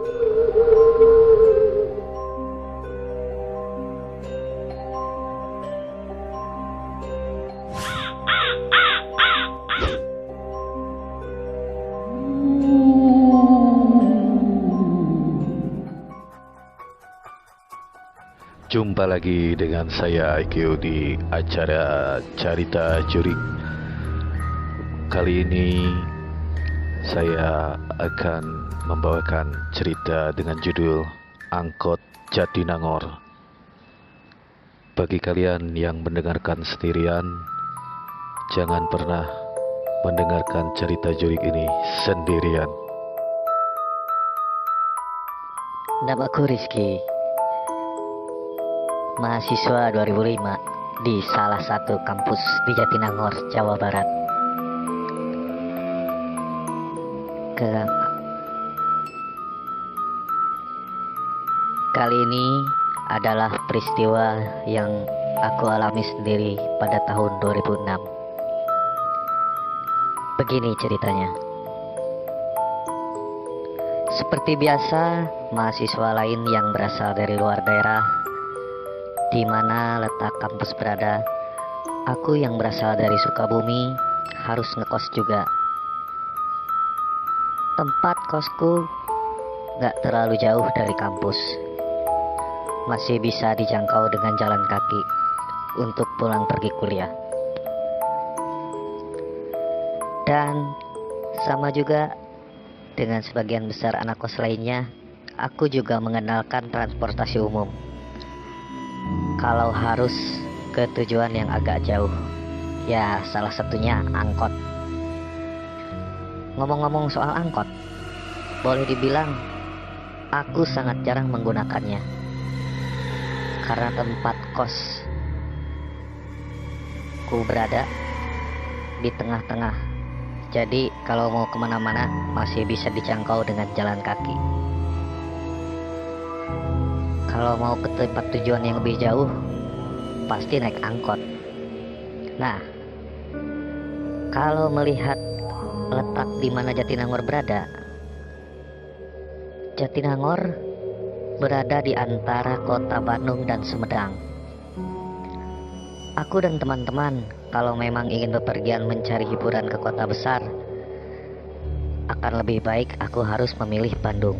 Jumpa lagi dengan saya IQ di acara Carita Jurik. Kali ini saya akan membawakan cerita dengan judul Angkot Jatinangor. Bagi kalian yang mendengarkan sendirian, jangan pernah mendengarkan cerita jurik ini sendirian. Namaku Rizky, mahasiswa 2005 di salah satu kampus di Jatinangor, Jawa Barat. Kali ini adalah peristiwa yang aku alami sendiri pada tahun 2006. Begini ceritanya. Seperti biasa, mahasiswa lain yang berasal dari luar daerah di mana letak kampus berada, aku yang berasal dari Sukabumi harus ngekos juga. Tempat kosku gak terlalu jauh dari kampus, masih bisa dijangkau dengan jalan kaki untuk pulang pergi kuliah. Dan sama juga dengan sebagian besar anak kos lainnya, aku juga mengenalkan transportasi umum kalau harus ke tujuan yang agak jauh. Ya, salah satunya angkot. Ngomong-ngomong soal angkot, boleh dibilang aku sangat jarang menggunakannya karena tempat kosku berada di tengah-tengah. Jadi kalau mau kemana-mana masih bisa dijangkau dengan jalan kaki. Kalau mau ke tempat tujuan yang lebih jauh, pasti naik angkot. Nah, kalau melihat letak di mana Jatinangor berada, Jatinangor berada di antara kota Bandung dan Sumedang. Aku dan teman-teman kalau memang ingin bepergian mencari hiburan ke kota besar, akan lebih baik aku harus memilih Bandung.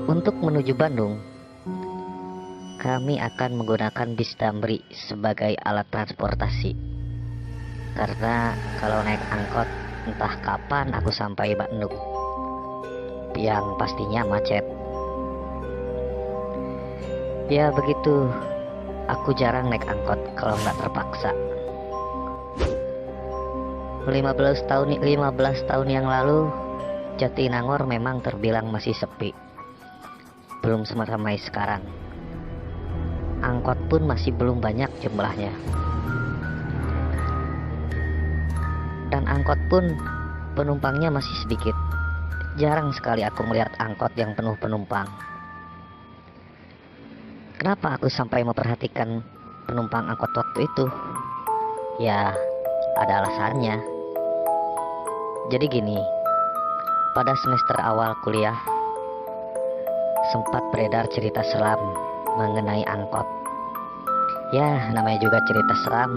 Untuk menuju Bandung, kami akan menggunakan bis Damri sebagai alat transportasi. Karena kalau naik angkot, entah kapan aku sampai Bandung, yang pastinya macet. Ya begitu, aku jarang naik angkot kalau nggak terpaksa. 15 tahun yang lalu, Jatinangor memang terbilang masih sepi. Belum seramai sekarang. Angkot pun masih belum banyak jumlahnya. Dan angkot pun penumpangnya masih sedikit. Jarang sekali aku melihat angkot yang penuh penumpang. Kenapa aku sampai memperhatikan penumpang angkot waktu itu? Ya, ada alasannya. Jadi gini, pada semester awal kuliah sempat beredar cerita seram mengenai angkot. Ya, namanya juga cerita seram,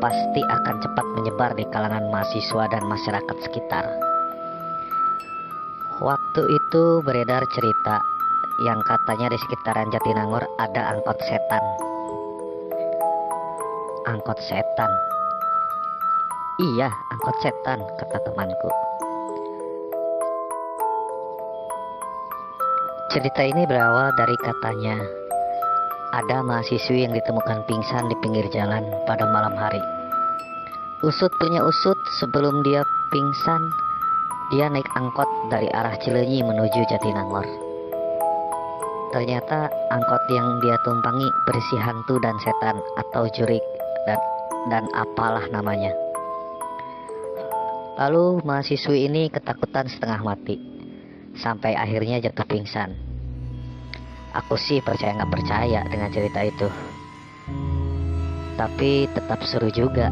pasti akan cepat menyebar di kalangan mahasiswa dan masyarakat sekitar. Waktu itu beredar cerita yang katanya di sekitaran Jatinangor ada angkot setan. Angkot setan? Iya, angkot setan, kata temanku. Cerita ini berawal dari katanya ada mahasiswi yang ditemukan pingsan di pinggir jalan pada malam hari. Usut punya usut, sebelum dia pingsan, dia naik angkot dari arah Cileunyi menuju Jatinangor. Ternyata angkot yang dia tumpangi berisi hantu dan setan atau jurik dan apalah namanya. Lalu mahasiswi ini ketakutan setengah mati, sampai akhirnya jatuh pingsan. Aku sih percaya nggak percaya dengan cerita itu, tapi tetap seru juga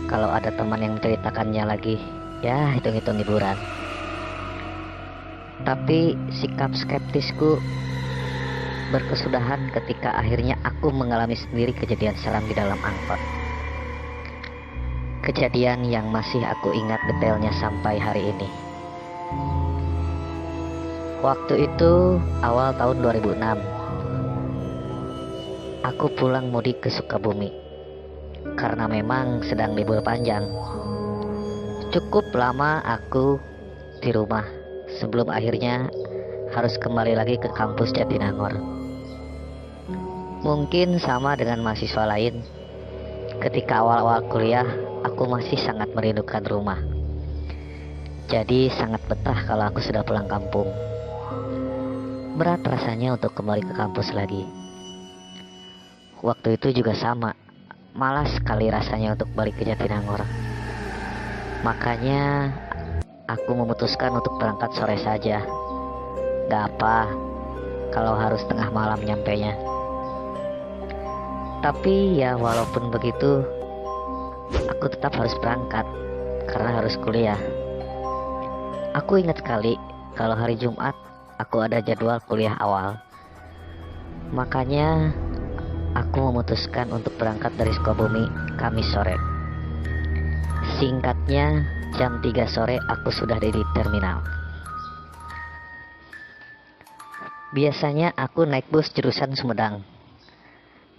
kalau ada teman yang menceritakannya lagi. Ya, hitung-hitung hiburan. Tapi sikap skeptisku berkesudahan ketika akhirnya aku mengalami sendiri kejadian seram di dalam angkot. Kejadian yang masih aku ingat detailnya sampai hari ini. Waktu itu awal tahun 2006. Aku pulang mudik ke Sukabumi karena memang sedang libur panjang. Cukup lama aku di rumah sebelum akhirnya harus kembali lagi ke kampus Jatinangor. Mungkin sama dengan mahasiswa lain, ketika awal-awal kuliah aku masih sangat merindukan rumah. Jadi sangat betah kalau aku sudah pulang kampung. Berat rasanya untuk kembali ke kampus lagi. Waktu itu juga sama, malas sekali rasanya untuk balik ke Jatinangor. Makanya aku memutuskan untuk berangkat sore saja. Gak apa kalau harus tengah malam nyampenya. Tapi ya walaupun begitu, aku tetap harus berangkat karena harus kuliah. Aku ingat sekali kalau hari Jumat aku ada jadwal kuliah awal. Makanya aku memutuskan untuk berangkat dari Sukabumi Kamis sore. Singkatnya, jam 3 sore aku sudah ada di terminal. Biasanya aku naik bus jurusan Sumedang.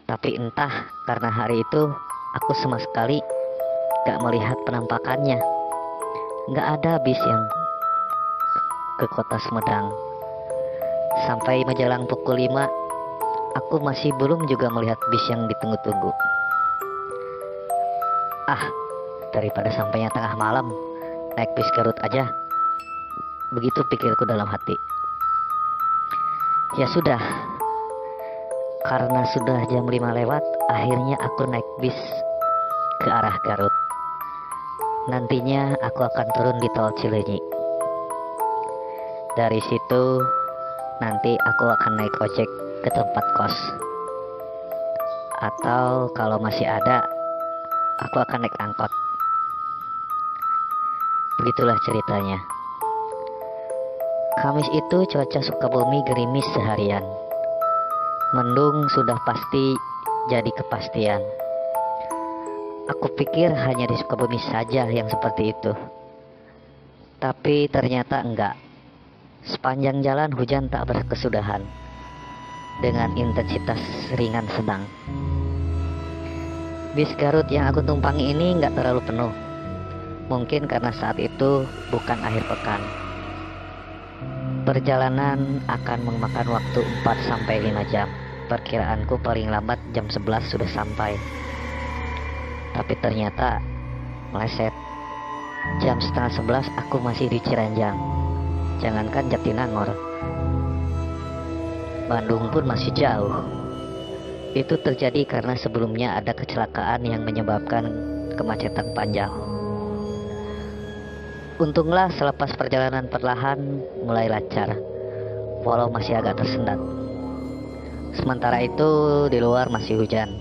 Tapi entah karena hari itu aku sama sekali gak melihat penampakannya. Gak ada bis yang ke kota Sumedang. Sampai menjelang pukul 5 aku masih belum juga melihat bis yang ditunggu-tunggu. Daripada sampainya tengah malam, naik bis Garut aja. Begitu pikirku dalam hati. Ya sudah, karena sudah jam 5 lewat, akhirnya aku naik bis ke arah Garut. Nantinya aku akan turun di tol Cileunyi. Dari situ nanti aku akan naik ojek ke tempat kos. Atau kalau masih ada, aku akan naik angkot. Begitulah ceritanya. Kamis itu cuaca Sukabumi gerimis seharian. Mendung sudah pasti jadi kepastian. Aku pikir hanya di Sukabumi saja yang seperti itu. Tapi ternyata enggak. Sepanjang jalan hujan tak berkesudahan dengan intensitas ringan sedang. Bis Garut yang aku tumpangi ini enggak terlalu penuh. Mungkin karena saat itu bukan akhir pekan. Perjalanan akan memakan waktu 4-5 jam. Perkiraanku paling lambat jam 11 sudah sampai. Tapi ternyata meleset. Jam setengah 11 aku masih di Ciranjang. Jangankan Jatinangor, Bandung pun masih jauh. Itu terjadi karena sebelumnya ada kecelakaan yang menyebabkan kemacetan panjang. Untunglah selepas perjalanan perlahan mulai lancar, walau masih agak tersendat. Sementara itu di luar masih hujan,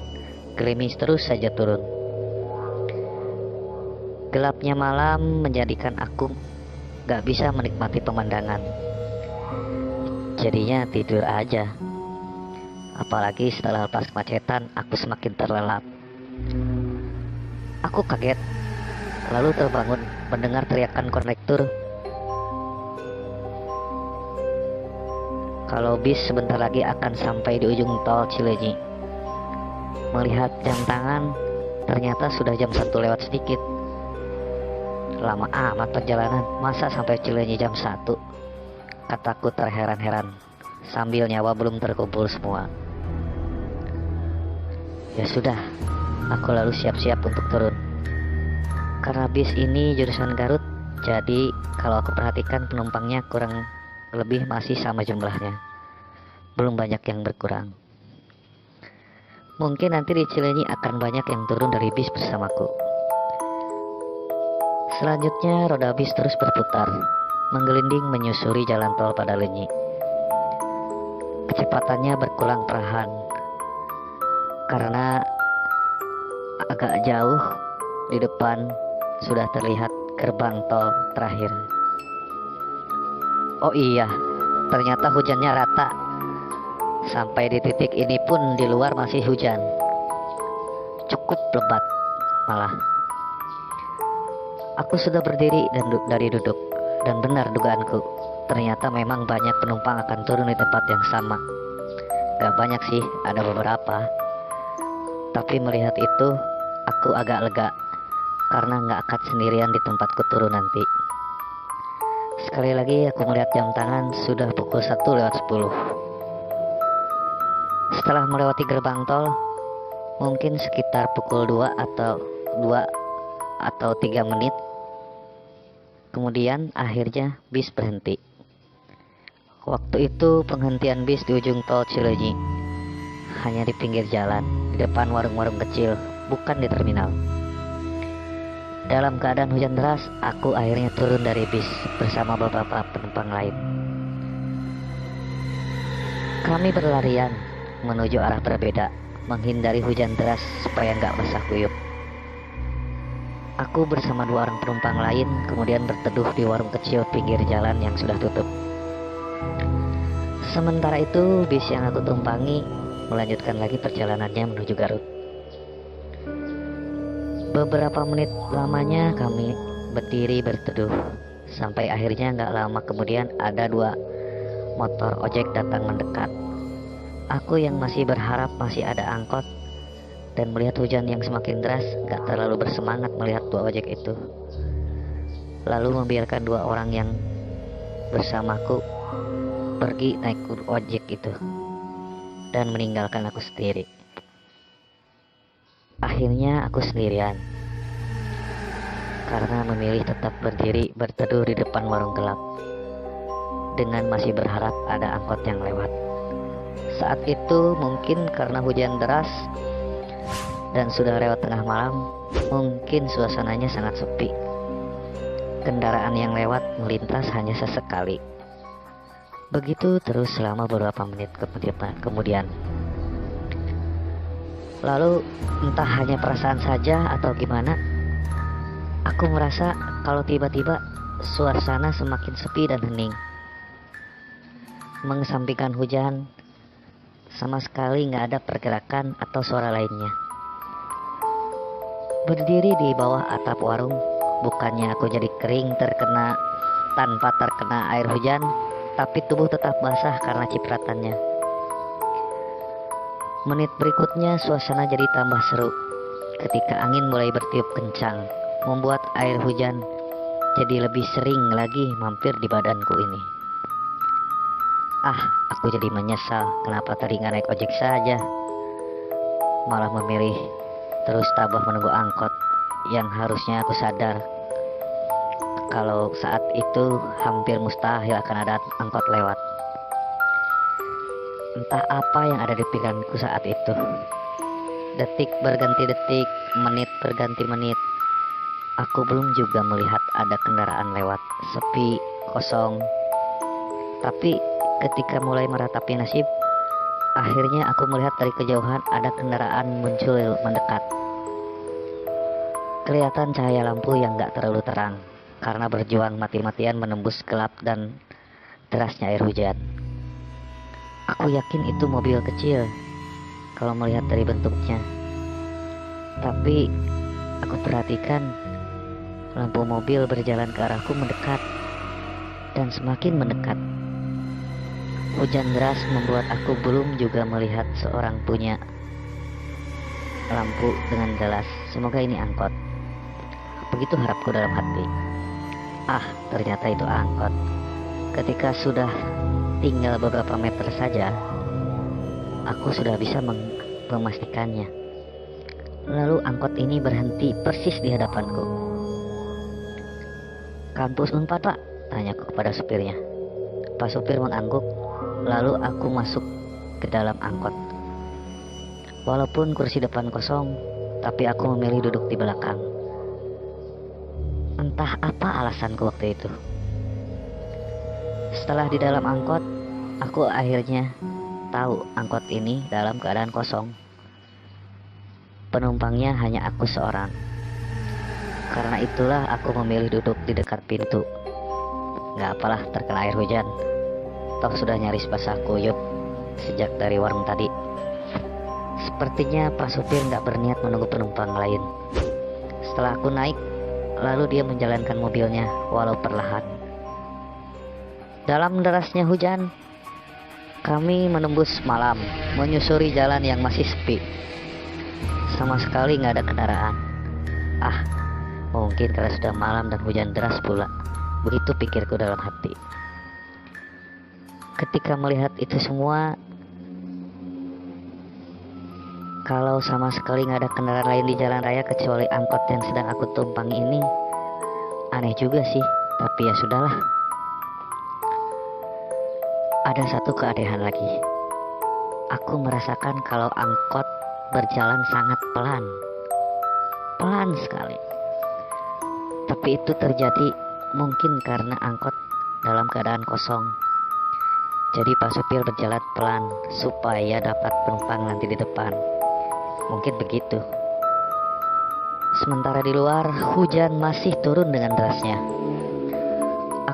gerimis terus saja turun. Gelapnya malam menjadikan aku gak bisa menikmati pemandangan. Jadinya tidur aja. Apalagi setelah lepas kemacetan aku semakin terlelap. Aku kaget, lalu terbangun mendengar teriakan kondektur kalau bis sebentar lagi akan sampai di ujung tol Cileunyi. Melihat jam tangan, ternyata sudah jam 1 lewat sedikit. Lama amat perjalanan, masa sampai Cileunyi jam 1? Kataku terheran-heran, sambil nyawa belum terkumpul semua. Ya sudah, aku lalu siap-siap untuk turun. Karena bis ini jurusan Garut, jadi kalau aku perhatikan penumpangnya kurang lebih masih sama jumlahnya. Belum banyak yang berkurang. Mungkin nanti di Cileunyi akan banyak yang turun dari bis bersamaku. Selanjutnya roda bis terus berputar, menggelinding menyusuri jalan tol Padalenyi. Kecepatannya berkurang perlahan, karena agak jauh di depan sudah terlihat gerbang tol terakhir. Oh iya, ternyata hujannya rata. Sampai di titik ini pun di luar masih hujan. Cukup lebat malah. Aku sudah berdiri dari duduk, dan benar dugaanku. Ternyata memang banyak penumpang akan turun di tempat yang sama. Gak banyak sih, ada beberapa. Tapi melihat itu, aku agak lega karena gak akan sendirian di tempatku turun nanti. Sekali lagi aku melihat jam tangan, sudah pukul 1:10. Setelah melewati gerbang tol, mungkin sekitar pukul 2 atau 3 menit. Kemudian akhirnya bis berhenti. Waktu itu penghentian bis di ujung tol Cileunyi, hanya di pinggir jalan, di depan warung-warung kecil, bukan di terminal. Dalam keadaan hujan deras, aku akhirnya turun dari bis bersama beberapa penumpang lain. Kami berlarian menuju arah berbeda, menghindari hujan deras supaya nggak basah kuyup. Aku bersama 2 orang penumpang lain kemudian berteduh di warung kecil pinggir jalan yang sudah tutup. Sementara itu, bis yang aku tumpangi melanjutkan lagi perjalanannya menuju Garut. Beberapa menit lamanya kami berdiri berteduh, sampai akhirnya nggak lama kemudian ada 2 motor ojek datang mendekat. Aku yang masih berharap masih ada angkot dan melihat hujan yang semakin deras, gak terlalu bersemangat melihat 2 ojek itu. Lalu membiarkan 2 orang yang bersamaku pergi naik ojek itu dan meninggalkan aku sendiri. Akhirnya aku sendirian karena memilih tetap berdiri berteduh di depan warung gelap dengan masih berharap ada angkot yang lewat. Saat itu mungkin karena hujan deras dan sudah lewat tengah malam, mungkin suasananya sangat sepi. Kendaraan yang lewat melintas hanya sesekali. Begitu terus selama beberapa menit kemudian. Lalu entah hanya perasaan saja atau gimana, aku merasa kalau tiba-tiba suasana semakin sepi dan hening. Mengesampingkan hujan, sama sekali nggak ada pergerakan atau suara lainnya. Berdiri di bawah atap warung, bukannya aku jadi kering tanpa terkena air hujan, tapi tubuh tetap basah karena cipratannya. Menit berikutnya suasana jadi tambah seru ketika angin mulai bertiup kencang, membuat air hujan jadi lebih sering lagi mampir di badanku ini. Aku jadi menyesal kenapa tadi nggak naik ojek saja, malah memilih terus tabah menunggu angkot yang harusnya aku sadar kalau saat itu hampir mustahil akan ada angkot lewat. Entah apa yang ada di pikiranku saat itu. Detik berganti detik, menit berganti menit. Aku belum juga melihat ada kendaraan lewat, sepi, kosong. Tapi ketika mulai meratapi nasib, akhirnya aku melihat dari kejauhan ada kendaraan muncul mendekat. Kelihatan cahaya lampu yang gak terlalu terang karena berjuang mati-matian menembus gelap dan derasnya air hujan. Aku yakin itu mobil kecil kalau melihat dari bentuknya. Tapi aku perhatikan lampu mobil berjalan ke arahku mendekat dan semakin mendekat. Hujan deras membuat aku belum juga melihat seorang punya lampu dengan jelas. Semoga ini angkot. Begitu harapku dalam hati. Ternyata itu angkot. Ketika sudah tinggal beberapa meter saja, aku sudah bisa memastikannya. Lalu angkot ini berhenti persis di hadapanku. "Kampus Unpad, Pak?" tanyaku kepada supirnya. Pak supir mengangguk, lalu aku masuk ke dalam angkot. Walaupun kursi depan kosong, tapi aku memilih duduk di belakang. Entah apa alasanku waktu itu. Setelah di dalam angkot, aku akhirnya tahu angkot ini dalam keadaan kosong. Penumpangnya hanya aku seorang. Karena itulah aku memilih duduk di dekat pintu. Gak apalah terkena air hujan. Toh sudah nyaris basah kuyup sejak dari warung tadi. Sepertinya Pak supir gak berniat menunggu penumpang lain. Setelah aku naik, lalu dia menjalankan mobilnya walau perlahan. Dalam derasnya hujan, kami menembus malam, menyusuri jalan yang masih sepi. Sama sekali gak ada kendaraan. Mungkin karena sudah malam dan hujan deras pula. Begitu pikirku dalam hati. Ketika melihat itu semua, kalau sama sekali gak ada kendaraan lain di jalan raya kecuali angkot yang sedang aku tumpangi ini, aneh juga sih. Tapi ya sudahlah. Ada satu keanehan lagi. Aku merasakan kalau angkot berjalan sangat pelan. Pelan sekali. Tapi itu terjadi mungkin karena angkot dalam keadaan kosong. Jadi Pak supir berjalan pelan supaya dapat penumpang nanti di depan. Mungkin begitu. Sementara di luar hujan masih turun dengan derasnya.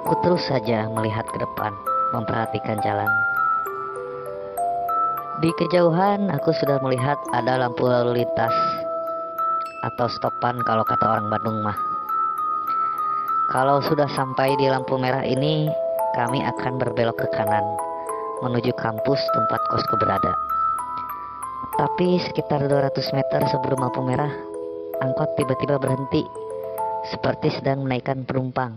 Aku terus saja melihat ke depan, memperhatikan jalan. Di kejauhan aku sudah melihat ada lampu lalu lintas atau stopan kalau kata orang Bandung mah. Kalau sudah sampai di lampu merah ini, kami akan berbelok ke kanan menuju kampus tempat kosku berada. Tapi sekitar 200 meter sebelum lampu merah, angkot tiba-tiba berhenti seperti sedang menaikkan penumpang.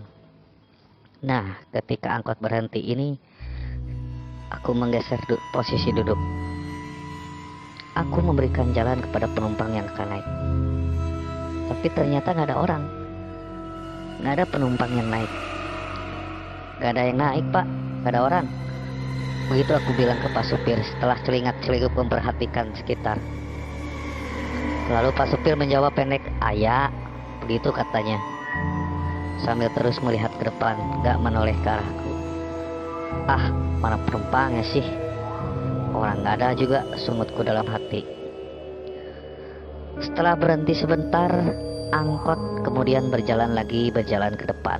Nah, ketika angkot berhenti ini, aku menggeser posisi duduk. Aku memberikan jalan kepada penumpang yang akan naik. Tapi ternyata gak ada orang. Gak ada penumpang yang naik. Gak ada yang naik, Pak. Gak ada orang. Begitu aku bilang ke Pak supir setelah celingat-celingkup memperhatikan sekitar. Lalu Pak supir menjawab pendek, "Aya," begitu katanya, sambil terus melihat ke depan, gak menoleh ke arahku. Mana penumpangnya sih? Orang gak ada juga, sungutku dalam hati. Setelah berhenti sebentar, angkot kemudian berjalan ke depan.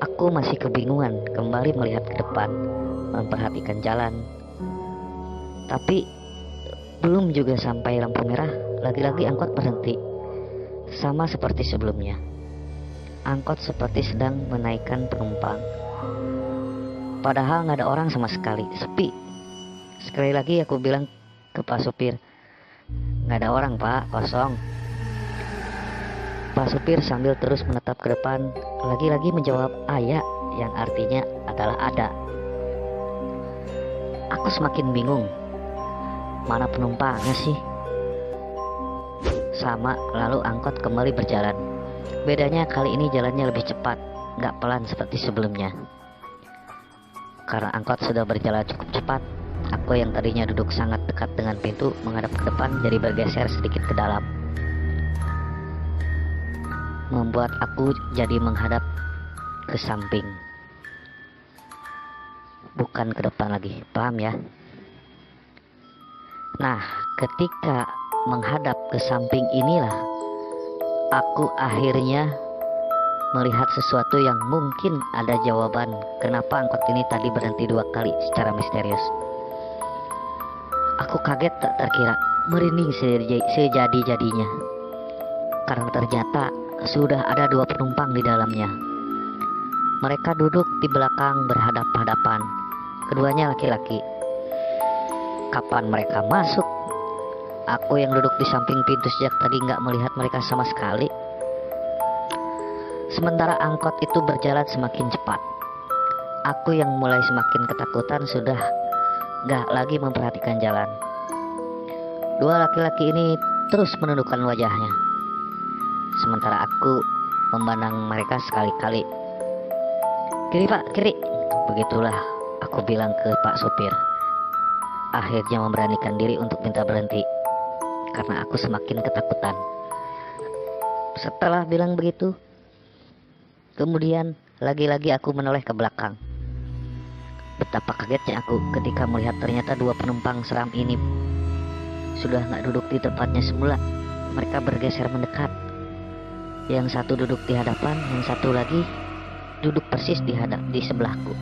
Aku masih kebingungan kembali melihat ke depan, memperhatikan jalan. Tapi belum juga sampai lampu merah, lagi-lagi angkot berhenti. Sama seperti sebelumnya. Angkot seperti sedang menaikkan penumpang. Padahal gak ada orang sama sekali, sepi. Sekali lagi aku bilang ke Pak supir, "Gak ada orang, Pak, kosong." Pak supir sambil terus menatap ke depan, lagi-lagi menjawab "Aya," yang artinya adalah ada. Aku semakin bingung. Mana penumpangnya sih? Sama, lalu angkot kembali berjalan. Bedanya kali ini jalannya lebih cepat, gak pelan seperti sebelumnya. Karena angkot sudah berjalan cukup cepat, aku yang tadinya duduk sangat dekat dengan pintu menghadap ke depan jadi bergeser sedikit ke dalam. Membuat aku jadi menghadap ke samping, bukan ke depan lagi, paham ya? Nah, ketika menghadap ke samping inilah aku akhirnya melihat sesuatu yang mungkin ada jawaban kenapa angkot ini tadi berhenti 2 kali secara misterius. Aku kaget tak terkira, merinding sejadi-jadinya. Karena ternyata sudah ada 2 penumpang di dalamnya. Mereka duduk di belakang berhadap-hadapan. Keduanya laki-laki. Kapan mereka masuk? Aku yang duduk di samping pintu sejak tadi gak melihat mereka sama sekali. Sementara angkot itu berjalan semakin cepat. Aku yang mulai semakin ketakutan sudah gak lagi memperhatikan jalan. 2 laki-laki ini terus menundukkan wajahnya. Sementara aku memandang mereka sekali-kali. "Kiri, Pak, kiri." Begitulah aku bilang ke Pak supir. Akhirnya memberanikan diri untuk minta berhenti karena aku semakin ketakutan. Setelah bilang begitu, kemudian lagi-lagi aku menoleh ke belakang. Betapa kagetnya aku ketika melihat ternyata 2 penumpang seram ini sudah gak duduk di tempatnya semula. Mereka bergeser mendekat. Yang satu duduk di hadapan, yang satu lagi duduk persis di sebelahku.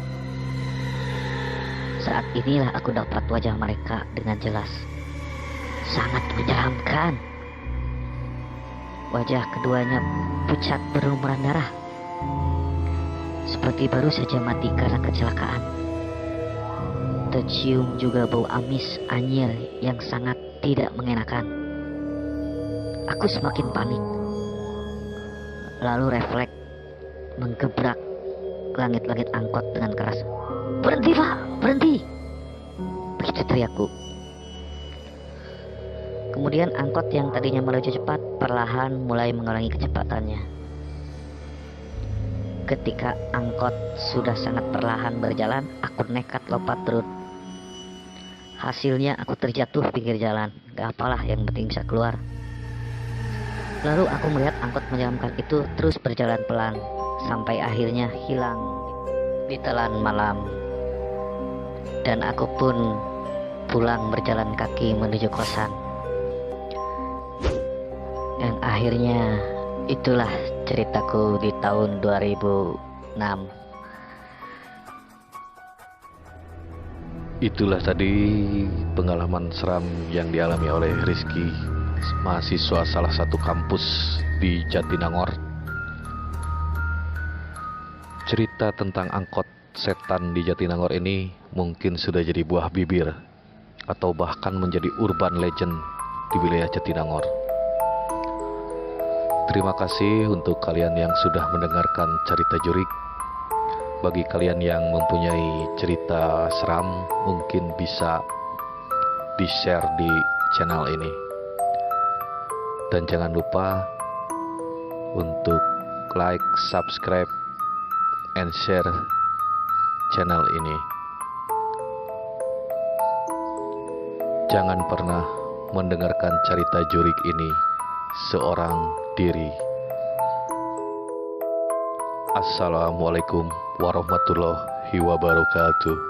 Saat inilah aku dapat wajah mereka dengan jelas. Sangat menyeramkan. Wajah keduanya pucat berlumuran darah, seperti baru saja mati karena kecelakaan. Tercium juga bau amis anyir yang sangat tidak mengenakan. Aku semakin panik. Lalu refleks menggebrak langit-langit angkot dengan keras. "Berhenti, Pak! Berhenti!" Begitu teriakku. Kemudian angkot yang tadinya melaju cepat perlahan mulai mengurangi kecepatannya. Ketika angkot sudah sangat perlahan berjalan, aku nekat lompat turun. Hasilnya aku terjatuh pinggir jalan. Gak apalah, yang penting bisa keluar. Lalu aku melihat angkot menyeramkan itu terus berjalan pelan sampai akhirnya hilang di telan malam. Dan aku pun pulang berjalan kaki menuju kosan. Dan akhirnya itulah ceritaku di tahun 2006. Itulah tadi pengalaman seram yang dialami oleh Rizky, mahasiswa salah satu kampus di Jatinangor. Cerita tentang angkot setan di Jatinangor ini mungkin sudah jadi buah bibir atau bahkan menjadi urban legend di wilayah Jatinangor. Terima kasih untuk kalian yang sudah mendengarkan cerita Jurik. Bagi kalian yang mempunyai cerita seram, mungkin bisa di-share di channel ini. Dan jangan lupa untuk like, subscribe, and share channel ini. Jangan pernah mendengarkan cerita Jurik ini seorang diri. Assalamualaikum warahmatullahi wabarakatuh.